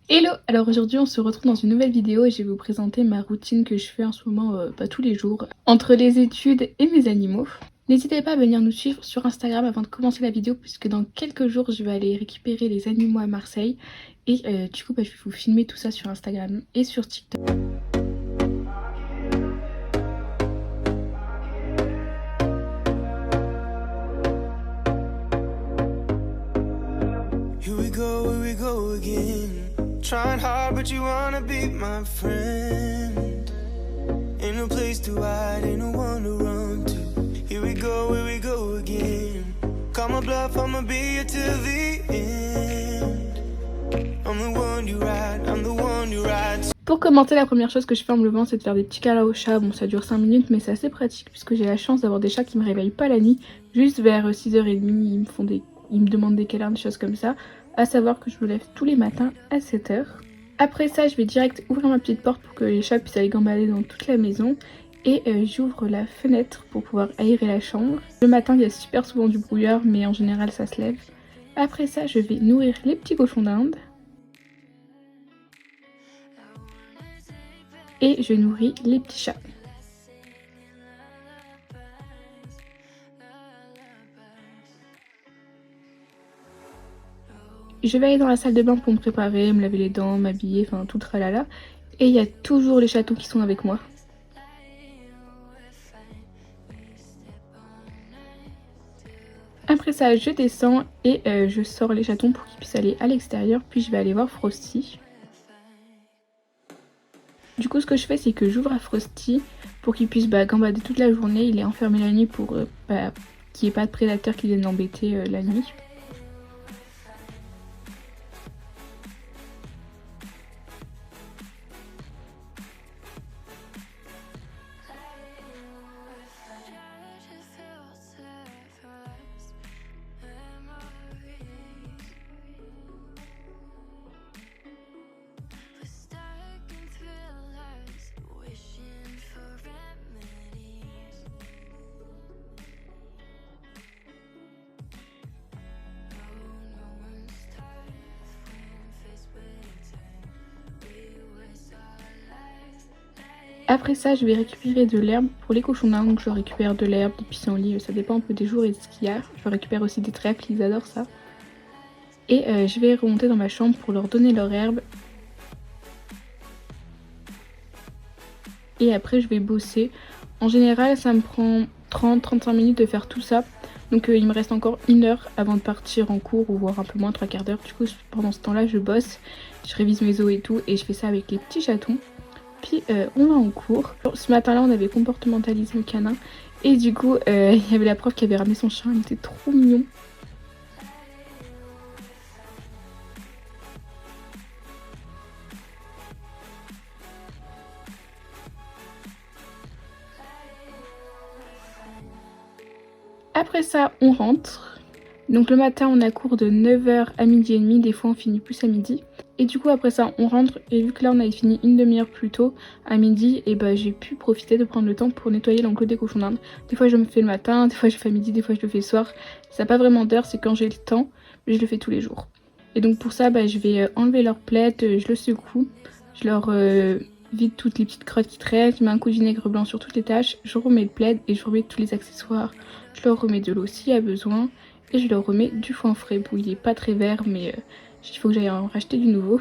Hello! Alors aujourd'hui on se retrouve dans une nouvelle vidéo et je vais vous présenter ma routine que je fais en ce moment tous les jours entre les études et mes animaux. N'hésitez pas à venir nous suivre sur Instagram avant de commencer la vidéo puisque dans quelques jours je vais aller récupérer les animaux à Marseille et du coup je vais vous filmer tout ça sur Instagram et sur TikTok. Here we go again. Trying hard, but you wanna be my friend. Ain't no place to hide, ain't no one to run to. Here we go again. Call my bluff, I'ma be here till the end. I'm the one you ride, I'm the one you ride. Pour commenter, la première chose que je fais en me levant, c'est de faire des petits câlins aux chats. Bon, ça dure 5 minutes, mais c'est assez pratique puisque j'ai la chance d'avoir des chats qui me réveillent pas la nuit. Juste vers 6h30, ils me demandent des câlins, des choses comme ça. À savoir que je me lève tous les matins à 7h. Après ça, je vais direct ouvrir ma petite porte pour que les chats puissent aller gambader dans toute la maison. Et j'ouvre la fenêtre pour pouvoir aérer la chambre. Le matin, il y a super souvent du brouillard, mais en général, ça se lève. Après ça, je vais nourrir les petits cochons d'Inde. Et je nourris les petits chats. Je vais aller dans la salle de bain pour me préparer, me laver les dents, m'habiller, enfin tout tralala. Et il y a toujours les chatons qui sont avec moi. Après ça, je descends et je sors les chatons pour qu'ils puissent aller à l'extérieur. Puis je vais aller voir Frosty. Du coup, ce que je fais, c'est que j'ouvre à Frosty pour qu'il puisse gambader toute la journée. Il est enfermé la nuit pour qu'il n'y ait pas de prédateurs qui viennent l'embêter la nuit. Après ça, je vais récupérer de l'herbe pour les cochons d'Inde. Donc je récupère de l'herbe, des pissenlits, ça dépend un peu des jours et de ce qu'il y a. Je récupère aussi des trèfles, ils adorent ça. Et je vais remonter dans ma chambre pour leur donner leur herbe. Et après je vais bosser. En général, ça me prend 30-35 minutes de faire tout ça. Donc il me reste encore 1 heure avant de partir en cours, ou voire un peu moins, 3/4 d'heure. Du coup, pendant ce temps-là, je bosse, je révise mes os et tout. Et je fais ça avec les petits chatons. Puis on va en cours. Ce matin-là, on avait comportementalisme canin. Et du coup, il y avait la prof qui avait ramené son chien. Il était trop mignon. Après ça, on rentre. Donc le matin, on a cours de 9h à 12h30. Des fois, on finit plus à midi. Et du coup, après ça, on rentre. Et vu que là, on avait fini une demi-heure plus tôt, à midi, et j'ai pu profiter de prendre le temps pour nettoyer l'enclos des cochons d'Inde. Des fois, je me fais le matin, des fois, je le fais à midi, des fois, je le fais le soir. Ça n'a pas vraiment d'heure, c'est quand j'ai le temps, mais je le fais tous les jours. Et donc pour ça, je vais enlever leur plaid, je le secoue, je leur vide toutes les petites crottes qui traînent, je mets un coup de vinaigre blanc sur toutes les taches, je remets le plaid et je remets tous les accessoires. Je leur remets de l'eau s'il y a besoin et je leur remets du foin frais. Bon, il est pas très vert, mais il faut que j'aille en racheter du nouveau.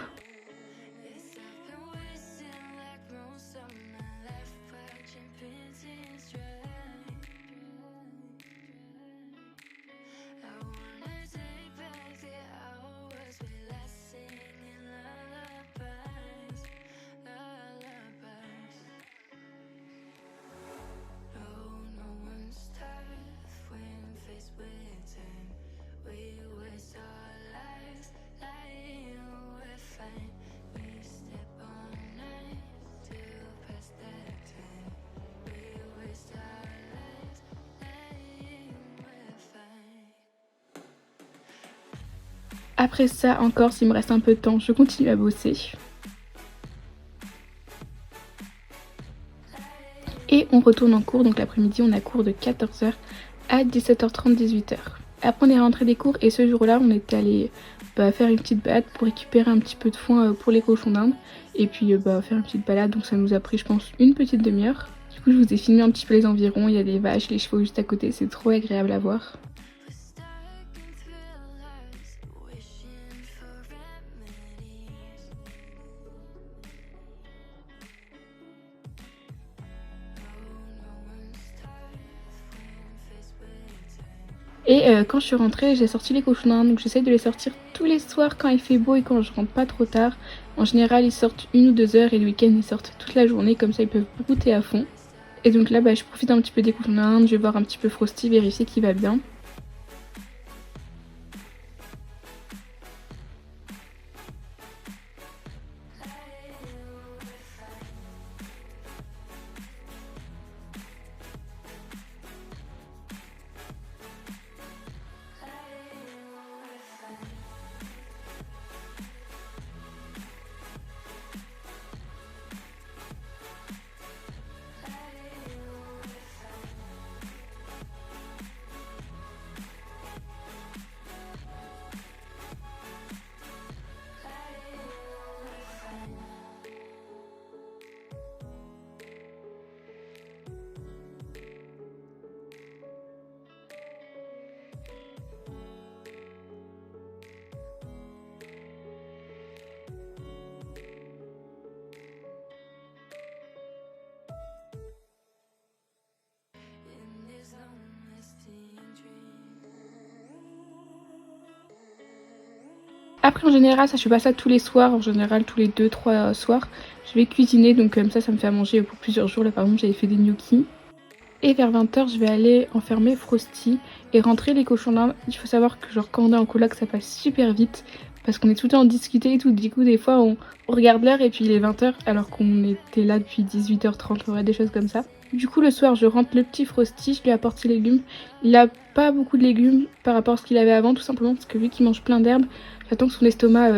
Après ça, encore, s'il me reste un peu de temps, je continue à bosser. Et on retourne en cours, donc l'après-midi, on a cours de 14h à 17h30, 18h. Après, on est rentré des cours et ce jour-là, on était allé faire une petite balade pour récupérer un petit peu de foin pour les cochons d'Inde. Et puis faire une petite balade, donc ça nous a pris je pense une petite demi-heure. Du coup je vous ai filmé un petit peu les environs, il y a des vaches, les chevaux juste à côté, c'est trop agréable à voir. Et quand je suis rentrée, j'ai sorti les cochons d'Inde, donc j'essaie de les sortir tous les soirs quand il fait beau et quand je rentre pas trop tard. En général, ils sortent 1 ou 2 heures et le week-end, ils sortent toute la journée, comme ça ils peuvent brouter à fond. Et donc là, je profite un petit peu des cochons d'Inde, je vais voir un petit peu Frosty, vérifier qu'il va bien. Après en général, ça je fais pas ça tous les soirs, en général tous les 2-3 soirs. Je vais cuisiner, donc comme ça me fait à manger pour plusieurs jours. Là par exemple j'avais fait des gnocchis. Et vers 20h je vais aller enfermer Frosty et rentrer les cochons d'Inde. Il faut savoir que genre quand on est en coloc ça passe super vite. Parce qu'on est tout le temps en discuter et tout, du coup des fois on regarde l'heure et puis il est 20h alors qu'on était là depuis 18h30, des choses comme ça. Du coup le soir je rentre le petit Frosty, je lui apporte ses légumes. Il a pas beaucoup de légumes par rapport à ce qu'il avait avant, tout simplement parce que vu qu'il mange plein d'herbes, j'attends que son estomac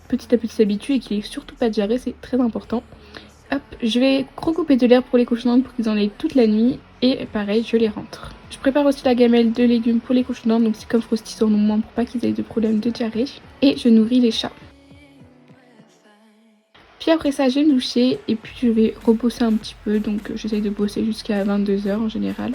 petit à petit s'habitue et qu'il ait surtout pas de diarrhée, c'est très important. Hop, je vais recouper de l'herbe pour les cochons d'Inde pour qu'ils en aient toute la nuit. Et pareil, je les rentre. Je prépare aussi la gamelle de légumes pour les cochons d'Inde, donc c'est comme Frosty en ont moins pour pas qu'ils aient de problème de diarrhée. Et je nourris les chats. Puis après ça, je vais me doucher et puis je vais rebosser un petit peu, donc j'essaye de bosser jusqu'à 22h en général.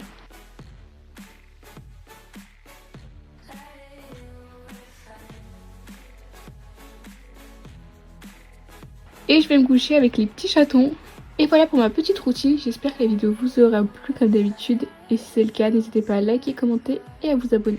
Et je vais me coucher avec les petits chatons. Et voilà pour ma petite routine, j'espère que la vidéo vous aura plu comme d'habitude. Et si c'est le cas, n'hésitez pas à liker, commenter et à vous abonner.